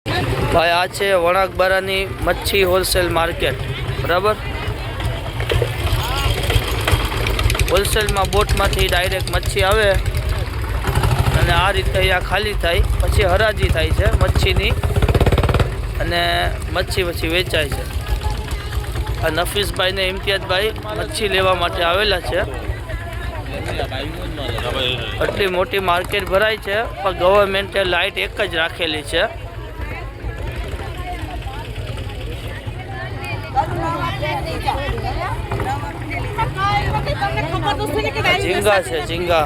ભાઈ આ છે વણાકબારાની મચ્છી હોલસેલ માર્કેટ, બરાબર। હોલસેલમાં બોટમાંથી ડાયરેક્ટ મચ્છી આવે અને આ રીતે અહીંયા ખાલી થાય, પછી હરાજી થાય છે મચ્છીની અને મચ્છી પછી વેચાય છે। આ નફીસભાઈ ને ઇમ્તિયાઝભાઈ મચ્છી લેવા માટે આવેલા છે। આટલી મોટી માર્કેટ ભરાય છે પણ ગવર્મેન્ટે લાઇટ એક જ રાખેલી છે। झींगा છે झींगा।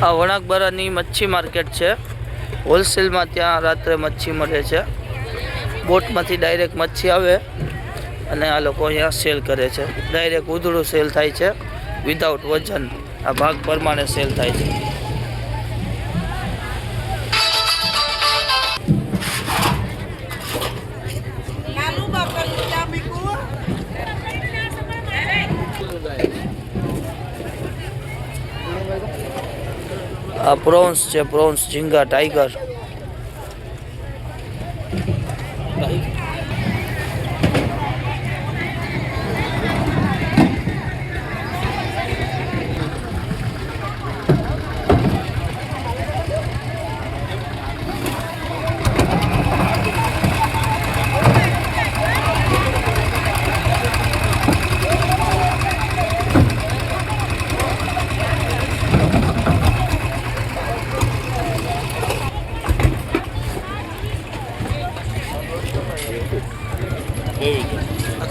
આ વણાકબારાની મચ્છી માર્કેટ છે। હોલસેલમાં ત્યાં રાત્રે મચ્છી મળે છે। બોટમાંથી ડાયરેક્ટ મચ્છી આવે અને આ લોકો અહીંયા સેલ કરે છે। ડાયરેક્ટ ઉધડું સેલ થાય છે, વિધાઉટ વજન। આ ભાગ પ્રમાણે સેલ થાય છે। આ પ્રોન્સ છે, પ્રોન્સ, झींगा, टाइगर।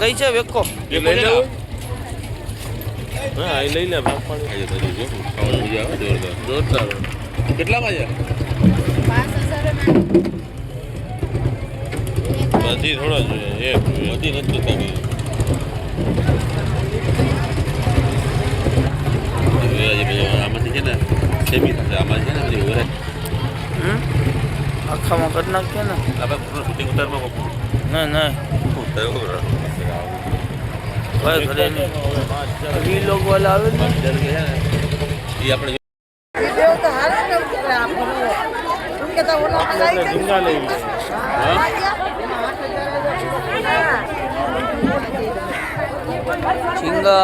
कई છે વેકો એ લઈ લે। હા એ લઈ લે ભાગ પાડી આજે તો જો ખાવાની મજા આવે જોરદાર જોરદાર। કેટલા વાગ્યા 5000 બધી થોડા જોઈએ એક બધી નથી થતી। આમાંથી છે ને સેમી થશે, આમાં છે ને બધી ઓરે આખામાં કરી નાખીએ ને આપણે શૂટિંગ ઉતારમાં નહીં નહીં ભાઈ ઘરે નહીં વીલોગ વાળા આવે ને એ આપણે झींगा ले झींगा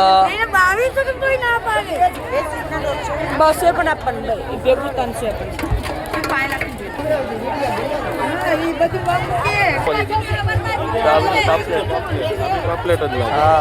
बस पण आपण भेगू तांचे आपण પ્લેટ જ લાગે। હા